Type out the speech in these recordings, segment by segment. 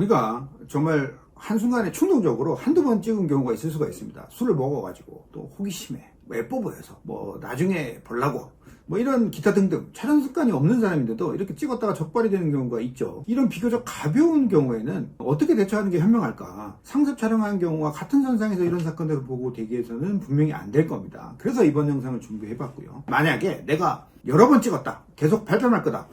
우리가 정말 한순간에 충동적으로 한두 번 찍은 경우가 있을 수가 있습니다. 술을 먹어가지고 또 호기심에 예뻐 보여서 나중에 보려고 이런 기타 등등 촬영 습관이 없는 사람인데도 이렇게 찍었다가 적발이 되는 경우가 있죠. 이런 비교적 가벼운 경우에는 어떻게 대처하는 게 현명할까? 상습 촬영하는 경우와 같은 선상에서 이런 사건들을 보고 대기해서는 분명히 안 될 겁니다. 그래서 이번 영상을 준비해봤고요. 만약에 내가 여러 번 찍었다, 계속 발전할 거다,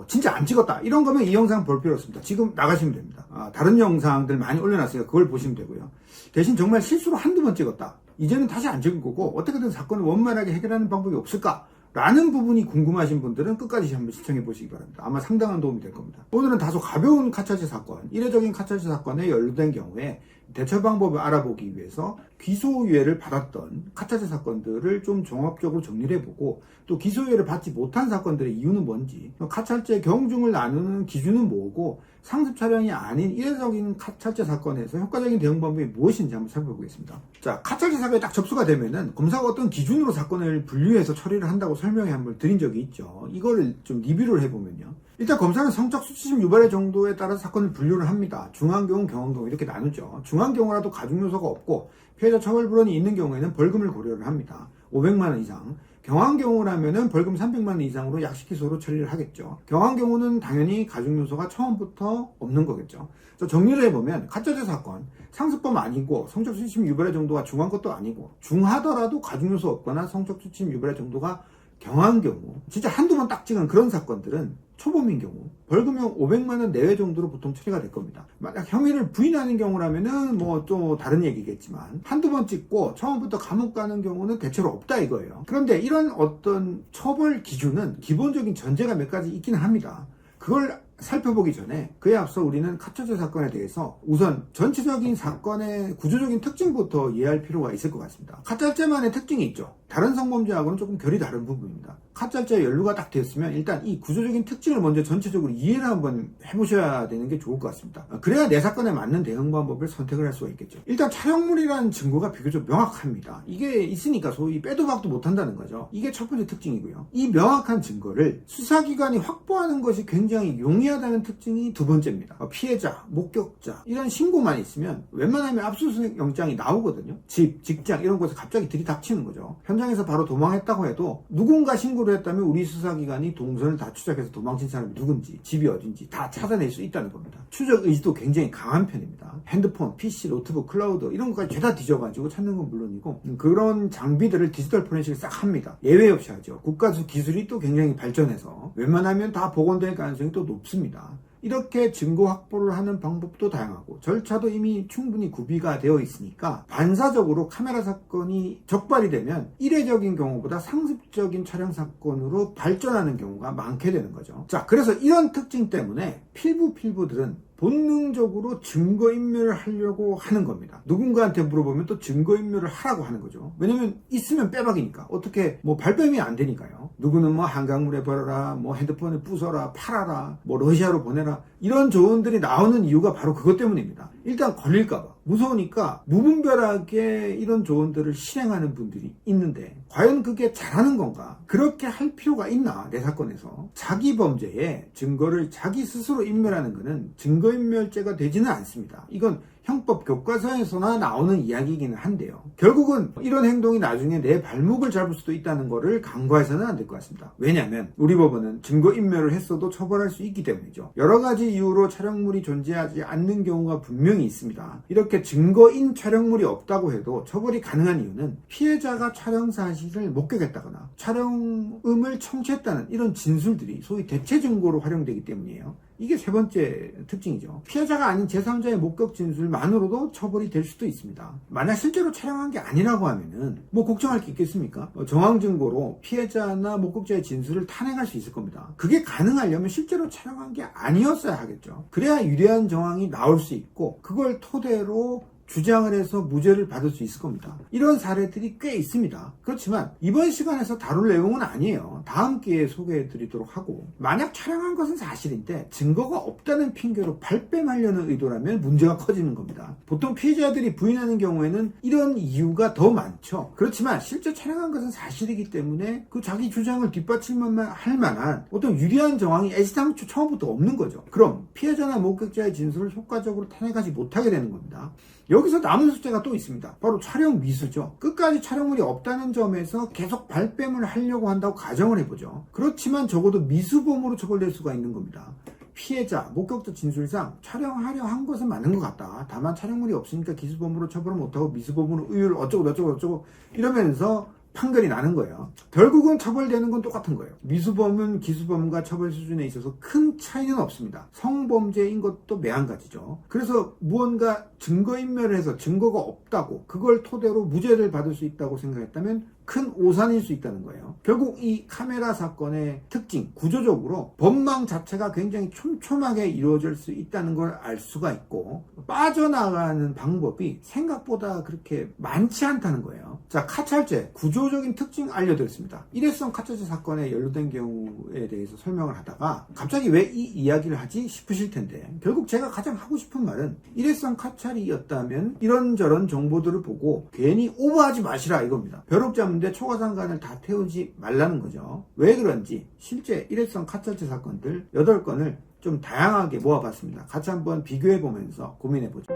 진짜 안 찍었다 이런 거면 이 영상 볼 필요 없습니다. 지금 나가시면 됩니다. 다른 영상들 많이 올려놨으니까 그걸 보시면 되고요. 대신 정말 실수로 한두 번 찍었다, 이제는 다시 안 찍을 거고 어떻게든 사건을 원만하게 해결하는 방법이 없을까? 라는 부분이 궁금하신 분들은 끝까지 한번 시청해 보시기 바랍니다. 아마 상당한 도움이 될 겁니다. 오늘은 다소 가벼운 카차지 사건, 이례적인 카차지 사건에 연루된 경우에 대처 방법을 알아보기 위해서 기소유예를 받았던 카차지 사건들을 좀 종합적으로 정리를 해보고, 또 기소유예를 받지 못한 사건들의 이유는 뭔지, 카찰제 경중을 나누는 기준은 뭐고, 상습 촬영이 아닌 이례적인 카찰제 사건에서 효과적인 대응 방법이 무엇인지 한번 살펴보겠습니다. 자, 카찰제 사건이 딱 접수가 되면은 검사가 어떤 기준으로 사건을 분류해서 처리를 한다고 설명에 한번 드린 적이 있죠. 이거를 좀 리뷰를 해보면요. 일단 검사는 성적 수치심 유발의 정도에 따라 사건을 분류를 합니다. 중한 경우, 경한 경우 이렇게 나누죠. 중한 경우라도 가중 요소가 없고 피해자 처벌 불원이 있는 경우에는 벌금을 고려를 합니다. 500만 원 이상. 경한 경우라면은 벌금 300만 원 이상으로 약식기소로 처리를 하겠죠. 경한 경우는 당연히 가중 요소가 처음부터 없는 거겠죠. 정리를 해보면 카차제 사건, 상습범 아니고 성적 수치심 유발의 정도가 중한 것도 아니고, 중하더라도 가중 요소 없거나 성적 수치심 유발의 정도가 경한 경우, 진짜 한두 번 딱 찍은 그런 사건들은 초범인 경우 벌금형 500만 원 내외 정도로 보통 처리가 될 겁니다. 만약 혐의를 부인하는 경우라면은 또 다른 얘기겠지만, 한두 번 찍고 처음부터 감옥 가는 경우는 대체로 없다 이거예요. 그런데 이런 어떤 처벌 기준은 기본적인 전제가 몇 가지 있기는 합니다. 그걸 살펴보기 전에 그에 앞서 우리는 카차제 사건에 대해서 우선 전체적인 사건의 구조적인 특징부터 이해할 필요가 있을 것 같습니다. 카찰제만의 특징이 있죠. 다른 성범죄하고는 조금 결이 다른 부분입니다. 카찰제 연루가 딱 됐으면 일단 이 구조적인 특징을 먼저 전체적으로 이해를 한번 해보셔야 되는 게 좋을 것 같습니다. 그래야 내 사건에 맞는 대응 방법을 선택을 할 수가 있겠죠. 일단 촬영물이라는 증거가 비교적 명확합니다. 이게 있으니까 소위 빼도 박도 못한다는 거죠. 이게 첫 번째 특징이고요. 이 명확한 증거를 수사기관이 확보하는 것이 굉장히 용이하다는 특징이 두 번째입니다. 피해자, 목격자 이런 신고만 있으면 웬만하면 압수수색 영장이 나오거든요. 집, 직장 이런 곳에 갑자기 들이닥치는 거죠. 현장에서 바로 도망했다고 해도 누군가 신고를 했다면 우리 수사기관이 동선을 다 추적해서 도망친 사람이 누군지, 집이 어딘지 다 찾아낼 수 있다는 겁니다. 추적 의지도 굉장히 강한 편입니다. 핸드폰, PC, 노트북, 클라우드 이런 것까지 죄다 뒤져가지고 찾는 건 물론이고, 그런 장비들을 디지털 포렌식을 싹 합니다. 예외 없이 하죠. 국가수 기술이 또 굉장히 발전해서 웬만하면 다 복원될 가능성이 또 높습니다. 이렇게 증거 확보를 하는 방법도 다양하고 절차도 이미 충분히 구비가 되어 있으니까 반사적으로 카메라 사건이 적발이 되면 이례적인 경우보다 상습적인 촬영 사건으로 발전하는 경우가 많게 되는 거죠. 자, 그래서 이런 특징 때문에 필부들은 본능적으로 증거인멸을 하려고 하는 겁니다. 누군가한테 물어보면 또 증거인멸을 하라고 하는 거죠. 왜냐면 있으면 빼박이니까. 어떻게 발뺌이 안 되니까요. 누구는 한강물에 버려라, 핸드폰에 부숴라, 팔아라, 러시아로 보내라, 이런 조언들이 나오는 이유가 바로 그것 때문입니다. 일단 걸릴까봐 무서우니까 무분별하게 이런 조언들을 실행하는 분들이 있는데, 과연 그게 잘하는 건가? 그렇게 할 필요가 있나? 내 사건에서 자기 범죄에 증거를 자기 스스로 인멸하는 것은 증거인멸죄가 되지는 않습니다. 이건 형법 교과서에서나 나오는 이야기이기는 한데요. 결국은 이런 행동이 나중에 내 발목을 잡을 수도 있다는 것을 간과해서는 안 될 것 같습니다. 왜냐하면 우리 법원은 증거인멸을 했어도 처벌할 수 있기 때문이죠. 여러 가지 이유로 촬영물이 존재하지 않는 경우가 분명히 있습니다. 이렇게 증거인 촬영물이 없다고 해도 처벌이 가능한 이유는 피해자가 촬영 사실을 목격했다거나 촬영음을 청취했다는 이런 진술들이 소위 대체 증거로 활용되기 때문이에요. 이게 세 번째 특징이죠. 피해자가 아닌 제3자의 목격 진술만으로도 처벌이 될 수도 있습니다. 만약 실제로 촬영한 게 아니라고 하면은 걱정할 게 있겠습니까? 정황 증거로 피해자나 목격자의 진술을 탄핵할 수 있을 겁니다. 그게 가능하려면 실제로 촬영한 게 아니었어야 하겠죠. 그래야 유리한 정황이 나올 수 있고, 그걸 토대로 주장을 해서 무죄를 받을 수 있을 겁니다. 이런 사례들이 꽤 있습니다. 그렇지만 이번 시간에서 다룰 내용은 아니에요. 다음 기회에 소개해 드리도록 하고, 만약 촬영한 것은 사실인데 증거가 없다는 핑계로 발뺌하려는 의도라면 문제가 커지는 겁니다. 보통 피해자들이 부인하는 경우에는 이런 이유가 더 많죠. 그렇지만 실제 촬영한 것은 사실이기 때문에 그 자기 주장을 뒷받침만 할 만한 어떤 유리한 정황이 애시당초 처음부터 없는 거죠. 그럼 피해자나 목격자의 진술을 효과적으로 탄핵하지 못하게 되는 겁니다. 여기서 남은 숙제가 또 있습니다. 바로 촬영 미수죠. 끝까지 촬영물이 없다는 점에서 계속 발뺌을 하려고 한다고 가정을 해보죠. 그렇지만 적어도 미수범으로 처벌될 수가 있는 겁니다. 피해자, 목격자 진술상 촬영하려 한 것은 맞는 것 같다. 다만 촬영물이 없으니까 기수범으로 처벌을 못하고 미수범으로 의율 어쩌고 이러면서 판결이 나는 거예요. 결국은 처벌되는 건 똑같은 거예요. 미수범은 기수범과 처벌 수준에 있어서 큰 차이는 없습니다. 성범죄인 것도 매한가지죠. 그래서 무언가 증거인멸을 해서 증거가 없다고 그걸 토대로 무죄를 받을 수 있다고 생각했다면 큰 오산일 수 있다는 거예요. 결국 이 카메라 사건의 특징, 구조적으로 법망 자체가 굉장히 촘촘하게 이루어질 수 있다는 걸 알 수가 있고, 빠져나가는 방법이 생각보다 그렇게 많지 않다는 거예요. 자, 카찰죄 구조적인 특징 알려드렸습니다. 일회성 카찰죄 사건에 연루된 경우에 대해서 설명을 하다가 갑자기 왜 이 이야기를 하지 싶으실 텐데, 결국 제가 가장 하고 싶은 말은 일회성 카찰이었다면 이런저런 정보들을 보고 괜히 오버하지 마시라 이겁니다. 벼룩잡 데 초과상관을 다 태우지 말라는 거죠. 왜 그런지 실제 일회성 카찰죄 사건들 8건을 좀 다양하게 모아봤습니다. 같이 한번 비교해보면서 고민해보죠.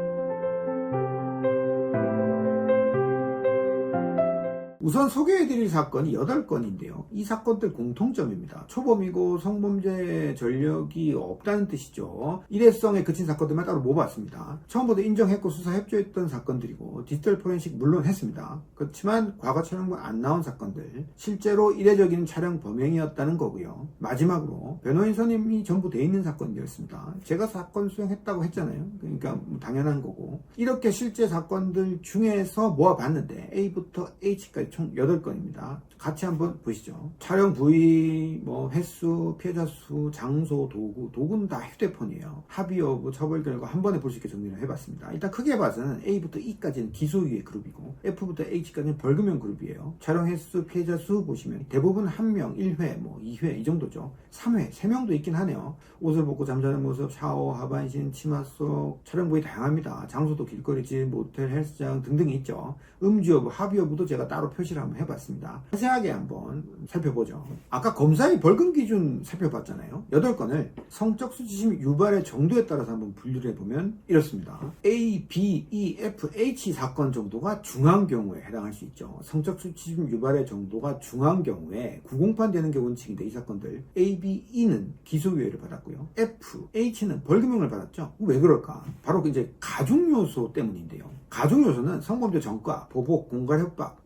우선 소개해드릴 사건이 8건인데요. 이 사건들 공통점입니다. 초범이고 성범죄 전력이 없다는 뜻이죠. 일회성에 그친 사건들만 따로 모아봤습니다. 처음부터 인정했고 수사 협조했던 사건들이고 디지털 포렌식 물론 했습니다. 그렇지만 과거 촬영본 안 나온 사건들, 실제로 이례적인 촬영 범행이었다는 거고요. 마지막으로 변호인 선임이 전부 돼 있는 사건이었습니다. 제가 사건 수행했다고 했잖아요. 그러니까 당연한 거고, 이렇게 실제 사건들 중에서 모아봤는데 A부터 H까지 총 8건입니다. 같이 한번 보시죠. 촬영 부위, 횟수, 피해자 수, 장소, 도구는 다 휴대폰이에요. 합의 여부, 처벌 결과 한 번에 볼 수 있게 정리를 해봤습니다. 일단 크게 봐서는 A부터 E까지는 기소유예 그룹이고 F부터 H까지는 벌금형 그룹이에요. 촬영 횟수, 피해자 수 보시면 대부분 1명, 1회, 2회 이 정도죠. 3회, 3명도 있긴 하네요. 옷을 벗고 잠자는 모습, 샤워, 하반신, 치마 속, 촬영 부위 다양합니다. 장소도 길거리집, 모텔, 헬스장 등등이 있죠. 음주 여부, 합의 여부도 제가 따로 표시를 한번 해봤습니다. 자세하게 한번 살펴보죠. 아까 검사의 벌금 기준 살펴봤잖아요. 8건을 성적 수치심 유발의 정도에 따라서 한번 분류를 해보면 이렇습니다. A, B, E, F, H 사건 정도가 중한 경우에 해당할 수 있죠. 성적 수치심 유발의 정도가 중한 경우에 구공판 되는 게 원칙인데, 이 사건들 A, B, E는 기소유예를 받았고요. F, H는 벌금형을 받았죠. 왜 그럴까? 바로 이제 가중 요소 때문인데요. 가중 요소는 성범죄 전과, 보복, 공갈 협박,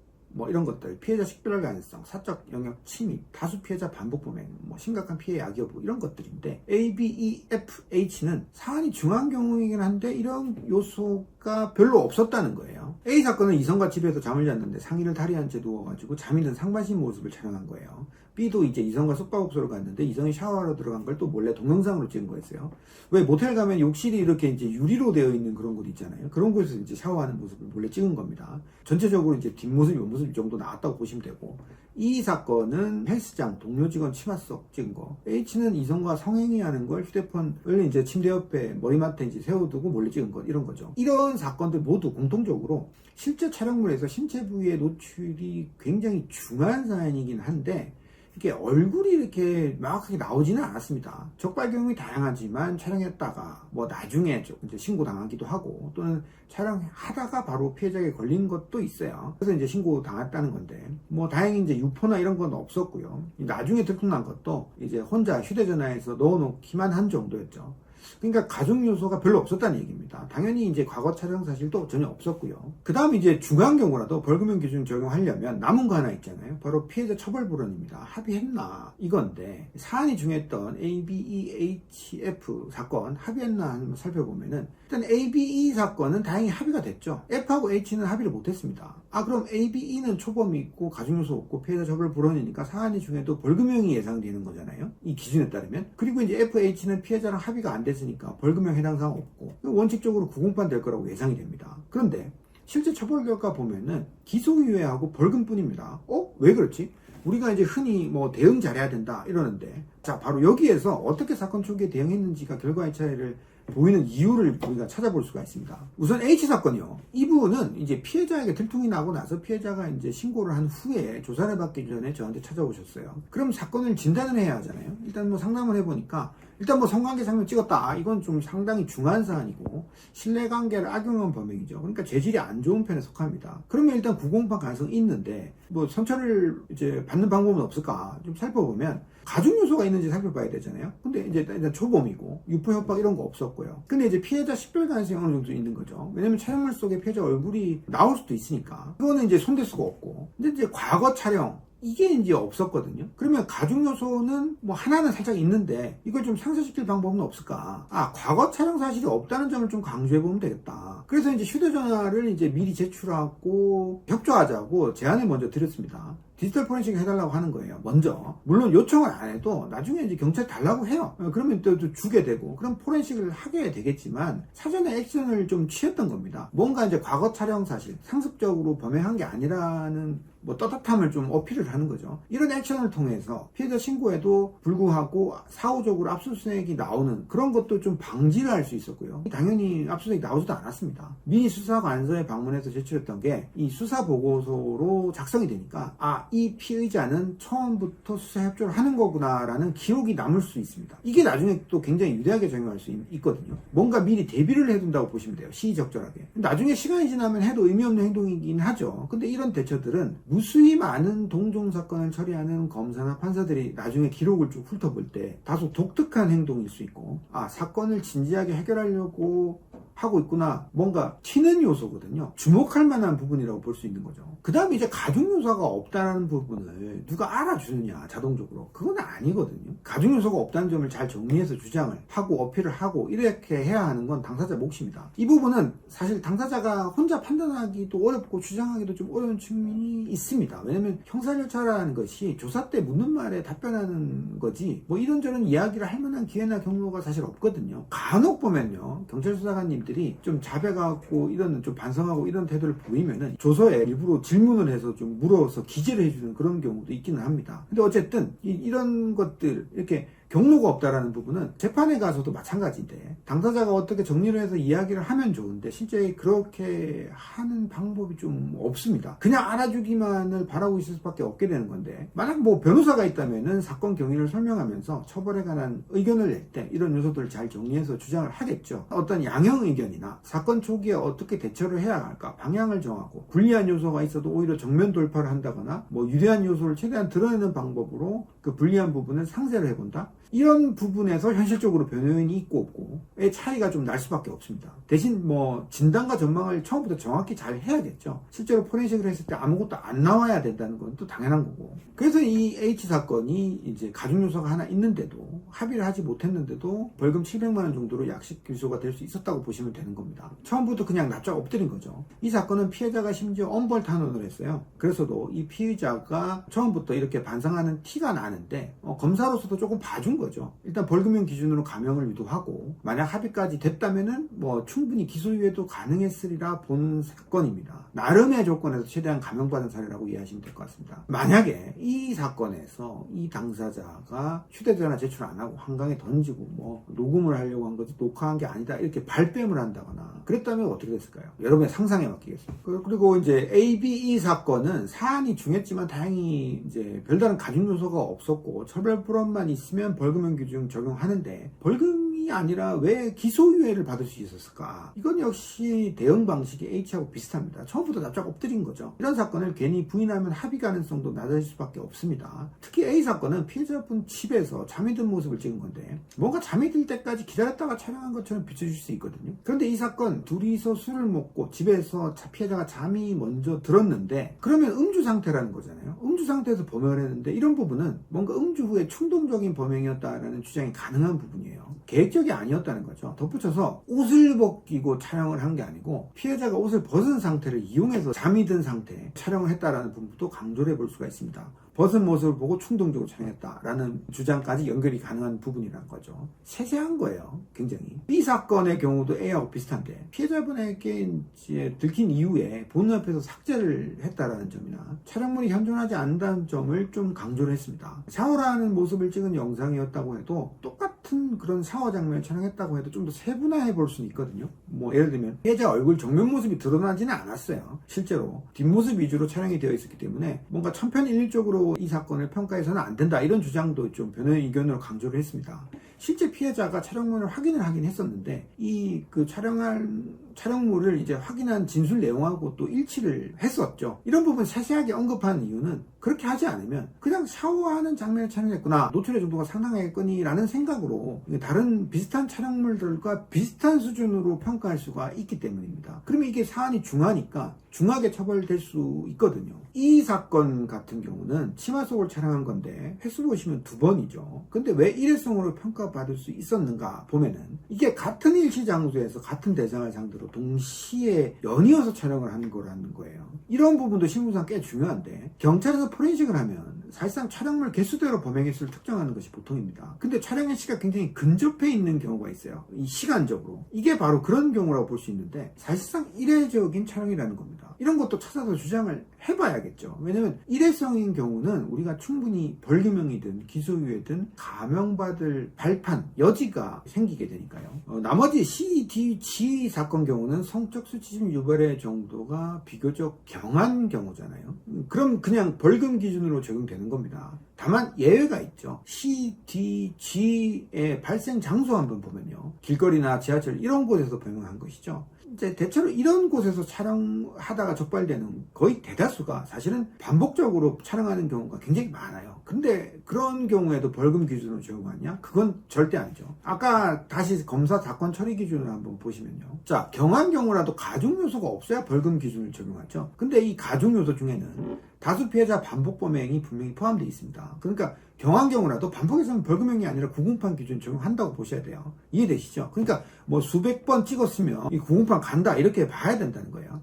이런 것들, 피해자 식별 가능성, 사적 영역 침입, 다수 피해자 반복 범행, 심각한 피해 야기 여부, 이런 것들인데, A, B, E, F, H는 사안이 중한 경우이긴 한데 이런 요소가 별로 없었다는 거예요. A 사건은 이성과 집에서 잠을 잤는데 상의를 다리한 채 누워가지고 잠이 든 상반신 모습을 촬영한 거예요. B도 이제 이성과 숙박업소를 갔는데 이성이 샤워하러 들어간 걸 또 몰래 동영상으로 찍은 거였어요. 왜 모텔 가면 욕실이 이렇게 이제 유리로 되어 있는 그런 곳 있잖아요. 그런 곳에서 이제 샤워하는 모습을 몰래 찍은 겁니다. 전체적으로 이제 뒷모습, 옆모습 이 정도 나왔다고 보시면 되고, 이 사건은 헬스장 동료 직원 치마 속 찍은 거. H는 이성과 성행위 하는 걸 휴대폰을 이제 침대 옆에 머리맡에 이제 세워두고 몰래 찍은 것, 이런 거죠. 이런 사건들 모두 공통적으로 실제 촬영물에서 신체 부위의 노출이 굉장히 중한 사안이긴 한데, 이게 얼굴이 이렇게 명확하게 나오지는 않았습니다. 적발 경우이 다양하지만 촬영했다가 나중에 이제 신고당하기도 하고, 또는 촬영하다가 바로 피해자에게 걸린 것도 있어요. 그래서 이제 신고당했다는 건데, 다행히 이제 유포나 이런 건 없었고요. 나중에 들통난 것도 이제 혼자 휴대전화에서 넣어놓기만 한 정도였죠. 그러니까 가중 요소가 별로 없었다는 얘기입니다. 당연히 이제 과거 촬영 사실도 전혀 없었고요. 그 다음 이제 중요한 경우라도 벌금형 기준 적용하려면 남은 거 하나 있잖아요. 바로 피해자 처벌 불원입니다. 합의했나 이건데, 사안이 중요했던 A, B, E, H, F 사건 합의했나 한번 살펴보면은, 일단 A, B, E 사건은 다행히 합의가 됐죠. F하고 H는 합의를 못했습니다. 그럼 A, B, E는 초범이 있고 가중 요소 없고 피해자 처벌 불원이니까 사안이 중에도 벌금형이 예상되는 거잖아요. 이 기준에 따르면. 그리고 이제 F, H는 피해자랑 합의가 안 됐으니까 벌금형 해당 사항 없고 원칙적으로 구공판 될 거라고 예상이 됩니다. 그런데 실제 처벌 결과 보면은 기소유예하고 벌금뿐입니다. 왜 그렇지? 우리가 이제 흔히 뭐 대응 잘해야 된다 이러는데, 자, 바로 여기에서 어떻게 사건 초기에 대응했는지가 결과의 차이를 보이는 이유를 우리가 찾아볼 수가 있습니다. 우선 H 사건이요. 이 부분은 이제 피해자에게 들통이 나고 나서 피해자가 이제 신고를 한 후에 조사를 받기 전에 저한테 찾아오셨어요. 그럼 사건을 진단을 해야 하잖아요. 일단 뭐 상담을 해보니까, 일단 뭐 성관계 장면 찍었다. 이건 좀 상당히 중한 사안이고 신뢰관계를 악용한 범행이죠. 그러니까 죄질이 안 좋은 편에 속합니다. 그러면 일단 구공판 가능성이 있는데 뭐 선처를 이제 받는 방법은 없을까 좀 살펴보면 가중 요소가 있는지 살펴봐야 되잖아요. 근데 이제 일단 초범이고 유포 협박 이런 거 없었고요. 근데 이제 피해자 식별 가능성이 어느 정도 있는 거죠. 왜냐면 촬영물 속에 피해자 얼굴이 나올 수도 있으니까 그거는 이제 손댈 수가 없고, 근데 이제 과거 촬영 이게 이제 없었거든요. 그러면 가중 요소는 뭐 하나는 살짝 있는데 이걸 좀 상쇄시킬 방법은 없을까? 과거 촬영 사실이 없다는 점을 좀 강조해 보면 되겠다. 그래서 이제 휴대전화를 이제 미리 제출하고 협조하자고 제안을 먼저 드렸습니다. 디지털 포렌식 해달라고 하는 거예요. 먼저. 물론 요청을 안 해도 나중에 이제 경찰 달라고 해요. 그러면 또 주게 되고, 그럼 포렌식을 하게 되겠지만, 사전에 액션을 좀 취했던 겁니다. 뭔가 이제 과거 촬영 사실, 상습적으로 범행한 게 아니라는 뭐 떳떳함을 좀 어필을 하는 거죠. 이런 액션을 통해서 피해자 신고에도 불구하고 사후적으로 압수수색이 나오는 그런 것도 좀 방지를 할 수 있었고요. 당연히 압수수색이 나오지도 않았습니다. 미니 수사관서에 방문해서 제출했던 게 이 수사 보고서로 작성이 되니까 이 피의자는 처음부터 수사 협조를 하는 거구나라는 기록이 남을 수 있습니다. 이게 나중에 또 굉장히 유리하게 적용할 수 있거든요. 뭔가 미리 대비를 해둔다고 보시면 돼요. 시의적절하게. 나중에 시간이 지나면 해도 의미 없는 행동이긴 하죠. 근데 이런 대처들은 무수히 많은 동종 사건을 처리하는 검사나 판사들이 나중에 기록을 쭉 훑어볼 때 다소 독특한 행동일 수 있고, 사건을 진지하게 해결하려고 하고 있구나, 뭔가 튀는 요소거든요. 주목할 만한 부분이라고 볼 수 있는 거죠. 그 다음에 이제 가중 요소가 없다는 부분을 누가 알아주느냐 자동적으로, 그건 아니거든요. 가중 요소가 없다는 점을 잘 정리해서 주장을 하고 어필을 하고 이렇게 해야 하는 건 당사자 몫입니다. 이 부분은 사실 당사자가 혼자 판단하기도 어렵고 주장하기도 좀 어려운 측면이 있습니다. 왜냐면 형사절차라는 것이 조사 때 묻는 말에 답변하는 거지 뭐 이런저런 이야기를 할 만한 기회나 경로가 사실 없거든요. 간혹 보면요, 경찰 수사관님들이 좀 자백하고 이런 좀 반성하고 이런 태도를 보이면은 조서에 일부러 질문을 해서 좀 물어서 기재를 해주는 그런 경우도 있기는 합니다. 근데 어쨌든 이런 것들 이렇게 경로가 없다라는 부분은 재판에 가서도 마찬가지인데, 당사자가 어떻게 정리를 해서 이야기를 하면 좋은데 실제 그렇게 하는 방법이 좀 없습니다. 그냥 알아주기만을 바라고 있을 수밖에 없게 되는 건데, 만약 뭐 변호사가 있다면은 사건 경위를 설명하면서 처벌에 관한 의견을 낼 때 이런 요소들을 잘 정리해서 주장을 하겠죠. 어떤 양형 의견이나 사건 초기에 어떻게 대처를 해야 할까 방향을 정하고, 불리한 요소가 있어도 오히려 정면 돌파를 한다거나 뭐 유리한 요소를 최대한 드러내는 방법으로 그 불리한 부분을 상쇄를 해본다, 이런 부분에서 현실적으로 변호인이 있고 없고의 차이가 좀 날 수밖에 없습니다. 대신 뭐 진단과 전망을 처음부터 정확히 잘 해야겠죠. 실제로 포렌식을 했을 때 아무것도 안 나와야 된다는 건 또 당연한 거고. 그래서 이 H 사건이 이제 가중 요소가 하나 있는데도 합의를 하지 못했는데도 벌금 700만 원 정도로 약식 기소가 될 수 있었다고 보시면 되는 겁니다. 처음부터 그냥 납작 엎드린 거죠. 이 사건은 피해자가 심지어 엄벌 탄원을 했어요. 그래서도 이 피의자가 처음부터 이렇게 반성하는 티가 나는데 검사로서도 조금 봐준 거죠. 일단 벌금형 기준으로 감형을 유도하고, 만약 합의까지 됐다면은 뭐 충분히 기소유예도 가능했으리라 보는 사건입니다. 나름의 조건에서 최대한 감형받은 사례라고 이해하시면 될 것 같습니다. 만약에 이 사건에서 이 당사자가 휴대전화 제출 안 하고 한강에 던지고 뭐 녹음을 하려고 한 거지 녹화한 게 아니다 이렇게 발뺌을 한다거나 그랬다면 어떻게 됐을까요? 여러분의 상상에 맡기겠습니다. 그리고 이제 ABE 사건은 사안이 중했지만 다행히 이제 별다른 가중 요소가 없었고 처벌불원만 있으면 벌금형 기준 적용하는데, 벌금이 아니라 왜 기소유예를 받을 수 있었을까? 이건 역시 대응 방식이 H하고 비슷합니다. 처음부터 납작 엎드린 거죠. 이런 사건을 괜히 부인하면 합의 가능성도 낮아질 수밖에 없습니다. 특히 A 사건은 피해자분 집에서 잠이 든 모습을 찍은 건데 뭔가 잠이 들 때까지 기다렸다가 촬영한 것처럼 비춰질 수 있거든요. 그런데 이 사건 둘이서 술을 먹고 집에서 피해자가 잠이 먼저 들었는데, 그러면 음주 상태라는 거잖아요. 음주 상태에서 범행을 했는데 이런 부분은 뭔가 음주 후에 충동적인 범행이었다라는 주장이 가능한 부분이에요. 계획적이 아니었다는 거죠. 덧붙여서 옷을 벗기고 촬영을 한 게 아니고 피해자가 옷을 벗은 상태를 이용해서 잠이 든 상태에 촬영을 했다라는 부분도 강조를 해볼 수가 있습니다. 벗은 모습을 보고 충동적으로 촬영했다라는 주장까지 연결이 가능한 부분이라는 거죠. 세세한 거예요. 굉장히. B 사건의 경우도 A하고 비슷한데 피해자분에게 이제 들킨 이후에 보는 앞에서 삭제를 했다라는 점이나 촬영물이 현존하지 않는다는 점을 좀 강조를 했습니다. 샤워를 하는 모습을 찍은 영상이었다고 해도 똑같은 그런 샤워 장면을 촬영했다고 해도 좀 더 세분화해 볼 수는 있거든요. 뭐 예를 들면 피해자 얼굴 정면 모습이 드러나지는 않았어요. 실제로 뒷모습 위주로 촬영이 되어 있었기 때문에 뭔가 천편일률적으로 이 사건을 평가해서는 안 된다 이런 주장도 좀 변호의 의견으로 강조를 했습니다. 실제 피해자가 촬영물을 확인을 하긴 했었는데 이 그 촬영물을 이제 확인한 진술 내용하고 또 일치를 했었죠. 이런 부분 세세하게 언급한 이유는 그렇게 하지 않으면 그냥 샤워하는 장면을 촬영했구나, 노출의 정도가 상당하겠거니라는 생각으로 다른 비슷한 촬영물들과 비슷한 수준으로 평가할 수가 있기 때문입니다. 그러면 이게 사안이 중하니까 중하게 처벌될 수 있거든요. 이 사건 같은 경우는 치마 속을 촬영한 건데 횟수 보시면 2번이죠. 근데 왜 일회성으로 평가받을 수 있었는가 보면은 이게 같은 일시 장소에서 같은 대상을 상대로 동시에 연이어서 촬영을 하는 거라는 거예요. 이런 부분도 신분상 꽤 중요한데 경찰에서 포렌식을 하면 사실상 촬영물 개수대로 범행 횟수를 특정하는 것이 보통입니다. 근데 촬영의 시가 굉장히 근접해 있는 경우가 있어요. 이 시간적으로. 이게 바로 그런 경우라고 볼 수 있는데 사실상 일회적인 촬영이라는 겁니다. 이런 것도 찾아서 주장을 해봐야겠죠. 왜냐면 일회성인 경우는 우리가 충분히 벌금형이든 기소유예든 감형받을 발판, 여지가 생기게 되니까요. 나머지 C, D, G 사건 경우는 성적 수치심 유발의 정도가 비교적 경한 경우잖아요. 그럼 그냥 벌금 기준으로 적용되는 겁니다. 다만 예외가 있죠. C, D, G의 발생 장소 한번 보면요. 길거리나 지하철 이런 곳에서 범행한 것이죠. 이제 대체로 이런 곳에서 촬영하다가 적발되는 거의 대다수가 사실은 반복적으로 촬영하는 경우가 굉장히 많아요. 근데 그런 경우에도 벌금 기준으로 적용하냐? 그건 절대 아니죠. 아까 다시 검사 사건 처리 기준을 한번 보시면요. 자, 경한 경우라도 가중 요소가 없어야 벌금 기준을 적용하죠. 근데 이 가중 요소 중에는 다수 피해자 반복 범행이 분명히 포함되어 있습니다. 그러니까 경한 경우라도 반복해서는 벌금형이 아니라 구공판 기준 적용한다고 보셔야 돼요. 이해되시죠? 그러니까 뭐 수백 번 찍었으면 이 구공판 간다 이렇게 봐야 된다는 거예요.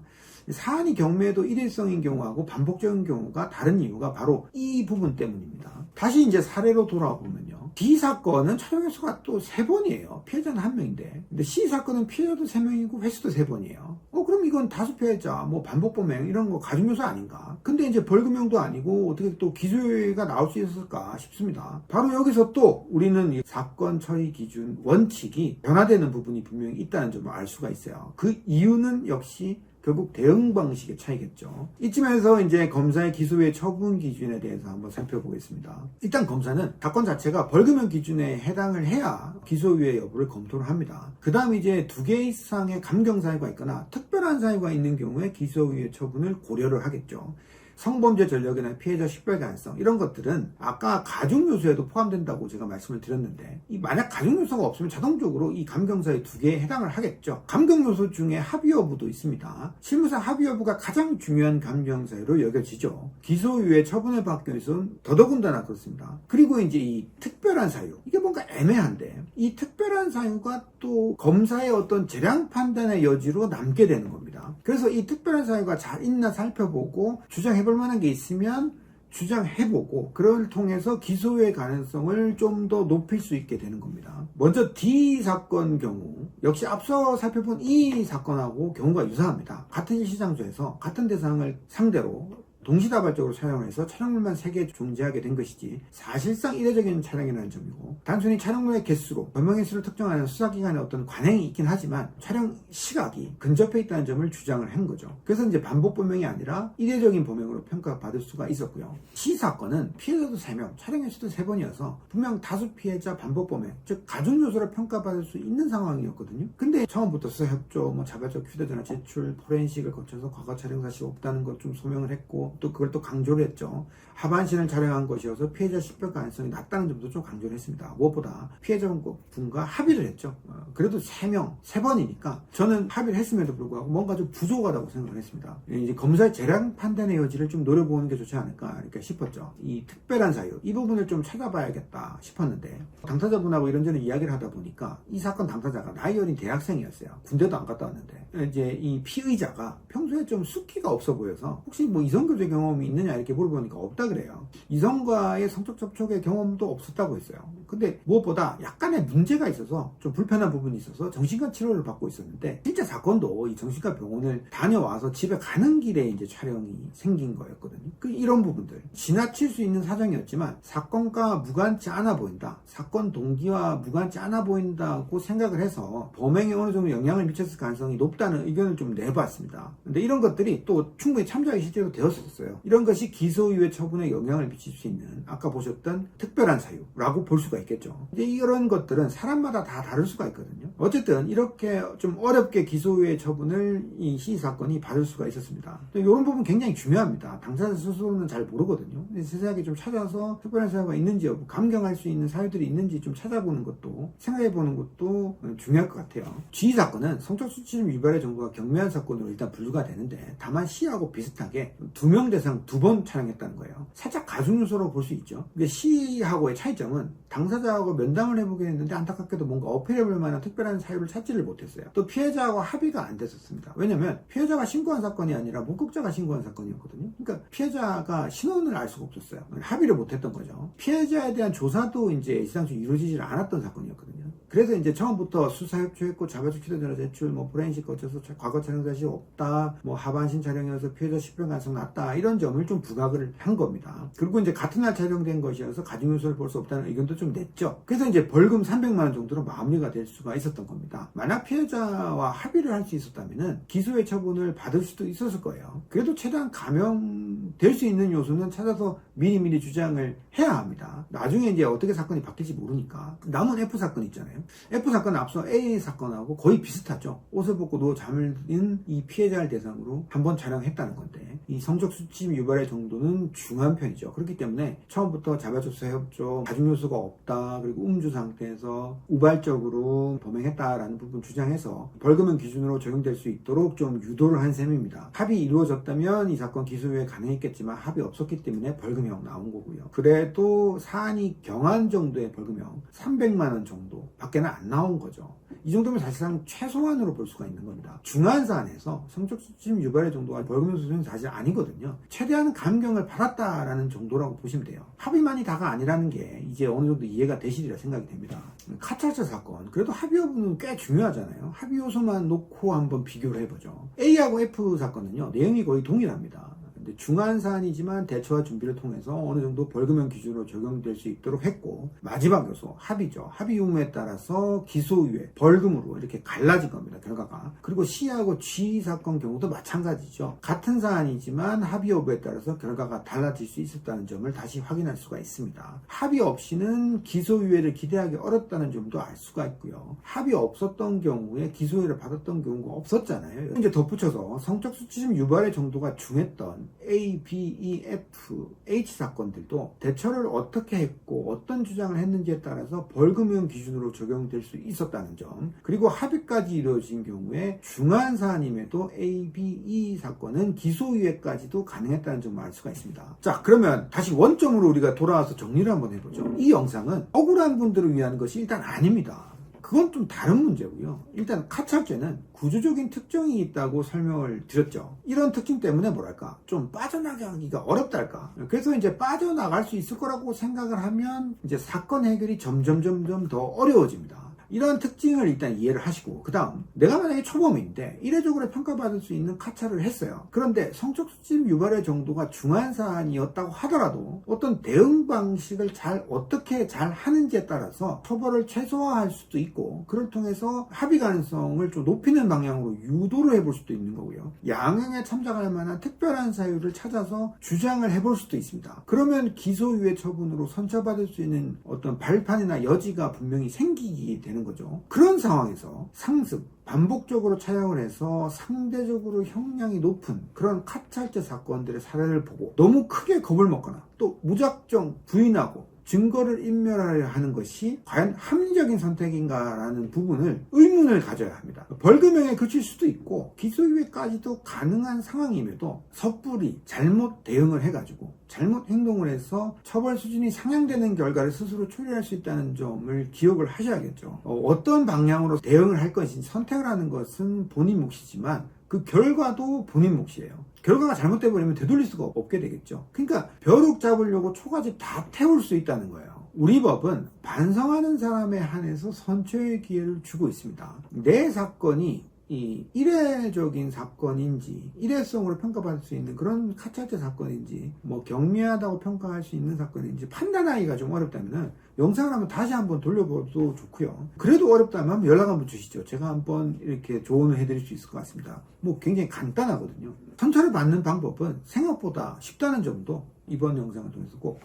사안이 경매도 일회성인 경우하고 반복적인 경우가 다른 이유가 바로 이 부분 때문입니다. 다시 이제 사례로 돌아와 보면요. D 사건은 촬영 횟수가 또 3번이에요. 피해자는 1명인데. 근데 C 사건은 피해자도 3명이고 횟수도 3번이에요. 그럼 이건 다수 피해자, 뭐 반복 범행 이런 거 가중 요소 아닌가? 근데 이제 벌금형도 아니고 어떻게 또 기소유예가 나올 수 있었을까 싶습니다. 바로 여기서 또 우리는 이 사건 처리 기준 원칙이 변화되는 부분이 분명히 있다는 점을 알 수가 있어요. 그 이유는 역시 결국 대응 방식의 차이겠죠. 이쯤에서 이제 검사의 기소유예 처분 기준에 대해서 한번 살펴보겠습니다. 일단 검사는 사건 자체가 벌금형 기준에 해당을 해야 기소유예 여부를 검토를 합니다. 그 다음 이제 2개 이상의 감경 사유가 있거나 특별한 사유가 있는 경우에 기소유예 처분을 고려를 하겠죠. 성범죄 전력이나 피해자 식별 가능성 이런 것들은 아까 가중 요소에도 포함된다고 제가 말씀을 드렸는데 만약 가중 요소가 없으면 자동적으로 이 감경사유 2개에 해당을 하겠죠. 감경 요소 중에 합의 여부도 있습니다. 실무상 합의 여부가 가장 중요한 감경사유로 여겨지죠. 기소유예 처분을 받기 위해서는 더더군다나 그렇습니다. 그리고 이제 이 특별한 사유, 이게 뭔가 애매한데 이 특별한 사유가 또 검사의 어떤 재량 판단의 여지로 남게 되는 겁니다. 그래서 이 특별한 사유가 잘 있나 살펴보고 주장해볼 만한 게 있으면 주장해보고 그걸 통해서 기소유예 가능성을 좀 더 높일 수 있게 되는 겁니다. 먼저 D 사건 경우 역시 앞서 살펴본 이 사건하고 경우가 유사합니다. 같은 일시장소에서 같은 대상을 상대로 동시다발적으로 촬영해서 촬영물만 3개 존재하게 된 것이지 사실상 이례적인 촬영이라는 점이고, 단순히 촬영물의 개수로 범행 횟수를 특정하는 수사기관의 어떤 관행이 있긴 하지만 촬영 시각이 근접해 있다는 점을 주장을 한 거죠. 그래서 이제 반복 범행이 아니라 이례적인 범행으로 평가받을 수가 있었고요. C 사건은 피해자도 3명, 촬영 횟수도 3번이어서 분명 다수 피해자 반복 범행, 즉 가중 요소로 평가받을 수 있는 상황이었거든요. 근데 처음부터 수사 협조, 자발적 휴대전화 제출, 포렌식을 거쳐서 과거 촬영 사실이 없다는 걸 좀 소명을 했고, 또 그걸 또 강조를 했죠. 하반신을 촬영한 것이어서 피해자 식별 가능성이 낮다는 점도 좀 강조를 했습니다. 무엇보다 피해자분과 합의를 했죠. 그래도 3명, 3번이니까 저는 합의를 했음에도 불구하고 뭔가 좀 부족하다고 생각을 했습니다. 이제 검사의 재량 판단의 여지를 좀 노려보는 게 좋지 않을까 이렇게 싶었죠. 이 특별한 사유, 이 부분을 좀 찾아봐야겠다 싶었는데, 당사자분하고 이런저런 이야기를 하다 보니까 이 사건 당사자가 나이 어린 대학생이었어요. 군대도 안 갔다 왔는데, 이제 이 피의자가 평소에 좀 숫기가 없어 보여서 혹시 이성교육 성범죄 경험이 있느냐 이렇게 물어보니까 없다 그래요. 이성과의 성적 접촉의 경험도 없었다고 했어요. 근데 무엇보다 약간의 문제가 있어서 좀 불편한 부분이 있어서 정신과 치료를 받고 있었는데, 실제 사건도 이 정신과 병원을 다녀와서 집에 가는 길에 이제 촬영이 생긴 거였거든요. 이런 부분들 지나칠 수 있는 사정이었지만 사건과 무관치 않아 보인다, 사건 동기와 무관치 않아 보인다고 생각을 해서 범행에 어느 정도 영향을 미쳤을 가능성이 높다는 의견을 좀 내봤습니다. 근데 이런 것들이 또 충분히 참작이 실제로 되었었어요. 이런 것이 기소유예 처분에 영향을 미칠 수 있는, 아까 보셨던 특별한 사유라고 볼 수가 있겠죠. 이제 이런 것들은 사람마다 다 다를 수가 있거든요. 어쨌든 이렇게 좀 어렵게 기소유예 처분을 이 시위 사건이 받을 수가 있었습니다. 이런 부분 굉장히 중요합니다. 당사자 스스로는 잘 모르거든요. 세세하게 좀 찾아서 특별한 사유가 있는지 여부, 감경할 수 있는 사유들이 있는지 좀 찾아보는 것도, 생각해보는 것도 중요할 것 같아요. 지휘 사건은 성적 수치심 유발의 정도가 경미한 사건으로 일단 분류가 되는데, 다만 시하고 비슷하게 2명 대상 2번 촬영했다는 거예요. 살짝 가중 요소로 볼 수 있죠. 근데 시하고의 차이점은 당사자하고 면담을 해보긴 했는데 안타깝게도 뭔가 어필해볼 만한 특별한 사유를 찾지를 못했어요. 또 피해자하고 합의가 안 됐었습니다. 왜냐면 피해자가 신고한 사건이 아니라 목격자가 신고한 사건이었거든요. 그러니까 피해자가 신원을 알 수가 없었어요. 합의를 못했던 거죠. 피해자에 대한 조사도 이제 일상적으로 이루어지질 않았던 사건이었거든요. 그래서 이제 처음부터 수사 협조했고 자발적 휴대전화 제출, 포렌식 거쳐서 과거 촬영 사실이 없다, 하반신 촬영이어서 피해자 실패 가능성 낮다, 이런 점을 좀 부각을 한 겁니다. 그리고 이제 같은 날 촬영된 것이어서 가중 요소를 볼 수 없다는 의견도 좀 냈죠. 그래서 이제 벌금 300만 원 정도로 마무리가 될 수가 있었던 겁니다. 만약 피해자와 합의를 할 수 있었다면은 기소의 처분을 받을 수도 있었을 거예요. 그래도 최대한 감형될 수 있는 요소는 찾아서 미리미리 주장을 해야 합니다. 나중에 이제 어떻게 사건이 바뀔지 모르니까. 남은 F 사건 있잖아요. F 사건은 앞서 A 사건하고 거의 비슷하죠. 옷을 벗고 누워 잠을 든 이 피해자를 대상으로 한번 촬영했다는 건데, 이 성적 수치심 유발의 정도는 중한 편이죠. 그렇기 때문에 처음부터 자발적 수사 협조, 가중 요소가 없다, 그리고 음주 상태에서 우발적으로 범행했다라는 부분 주장해서 벌금형 기준으로 적용될 수 있도록 좀 유도를 한 셈입니다. 합의 이루어졌다면 이 사건 기소유예 가능했겠지만 합의 없었기 때문에 벌금형 나온 거고요. 그래도 사안이 경한 정도의 벌금형 300만 원 정도 밖에는 안 나온 거죠. 이 정도면 사실상 최소한으로 볼 수가 있는 겁니다. 중한 사안에서 성적 수치심 유발의 정도가 벌금형 수준은 사실 아니거든요. 최대한 감경을 받았다라는 정도라고 보시면 돼요. 합의만이 다가 아니라는 게 이제 어느 정도 이해가 되시리라 생각이 됩니다. 카찰자 사건, 그래도 합의 여부는 꽤 중요하잖아요. 합의 요소만 놓고 한번 비교를 해보죠. A하고 F 사건은요, 내용이 거의 동일합니다. 근데 중한 사안이지만 대처와 준비를 통해서 어느 정도 벌금형 기준으로 적용될 수 있도록 했고, 마지막 요소 합의죠. 합의 유무에 따라서 기소유예, 벌금으로 이렇게 갈라진 겁니다, 결과가. 그리고 C하고 G 사건 경우도 마찬가지죠. 같은 사안이지만 합의 여부에 따라서 결과가 달라질 수 있었다는 점을 다시 확인할 수가 있습니다. 합의 없이는 기소유예를 기대하기 어렵다는 점도 알 수가 있고요. 합의 없었던 경우에 기소유예를 받았던 경우가 없었잖아요. 이제 덧붙여서 성적 수치심 유발의 정도가 중했던 A, B, E, F, H 사건들도 대처를 어떻게 했고 어떤 주장을 했는지에 따라서 벌금형 기준으로 적용될 수 있었다는 점, 그리고 합의까지 이루어진 경우에 중한 사안임에도 A, B, E 사건은 기소유예까지도 가능했다는 점을 알 수가 있습니다. 자, 그러면 다시 원점으로 우리가 돌아와서 정리를 한번 해보죠. 이 영상은 억울한 분들을 위한 것이 일단 아닙니다. 그건 좀 다른 문제고요. 일단 카찰죄는 구조적인 특징이 있다고 설명을 드렸죠. 이런 특징 때문에 뭐랄까, 좀 빠져나가기가 어렵달까. 그래서 이제 빠져나갈 수 있을 거라고 생각을 하면 이제 사건 해결이 점점 더 어려워집니다. 이런 특징을 일단 이해를 하시고, 그 다음 내가 만약에 초범인데 이례적으로 평가받을 수 있는 카찰을 했어요. 그런데 성적 수치심 유발의 정도가 중한 사안이었다고 하더라도 어떤 대응 방식을 어떻게 잘 하는지에 따라서 처벌을 최소화할 수도 있고, 그를 통해서 합의 가능성을 좀 높이는 방향으로 유도를 해볼 수도 있는 거고요. 양형에 참작할 만한 특별한 사유를 찾아서 주장을 해볼 수도 있습니다. 그러면 기소유예 처분으로 선처받을 수 있는 어떤 발판이나 여지가 분명히 생기게 되는 거죠. 그런 상황에서 상습, 반복적으로 촬영을 해서 상대적으로 형량이 높은 그런 카찰죄 사건들의 사례를 보고 너무 크게 겁을 먹거나 또 무작정 부인하고 증거를 인멸하려 하는 것이 과연 합리적인 선택인가라는 부분을 의문을 가져야 합니다. 벌금형에 그칠 수도 있고 기소유예까지도 가능한 상황임에도 섣불리 잘못 대응을 해가지고 잘못 행동을 해서 처벌 수준이 상향되는 결과를 스스로 초래할 수 있다는 점을 기억을 하셔야겠죠. 어떤 방향으로 대응을 할 것인지 선택을 하는 것은 본인 몫이지만 그 결과도 본인 몫이에요. 결과가 잘못돼 버리면 되돌릴 수가 없게 되겠죠. 그러니까 벼룩 잡으려고 초가집 다 태울 수 있다는 거예요. 우리 법은 반성하는 사람에 한해서 선처의 기회를 주고 있습니다. 내 사건이 이 일회적인 사건인지 일회성으로 평가받을 수 있는 그런 카찰자 사건인지 뭐 경미하다고 평가할 수 있는 사건인지 판단하기가 좀 어렵다면 영상을 한번 다시 한번 돌려봐도 좋고요. 그래도 어렵다면 연락 한번 주시죠. 제가 한번 이렇게 조언을 해드릴 수 있을 것 같습니다. 뭐 굉장히 간단하거든요. 선처를 받는 방법은 생각보다 쉽다는 점도 이번 영상을 통해서 꼭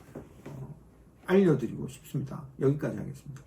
알려드리고 싶습니다. 여기까지 하겠습니다.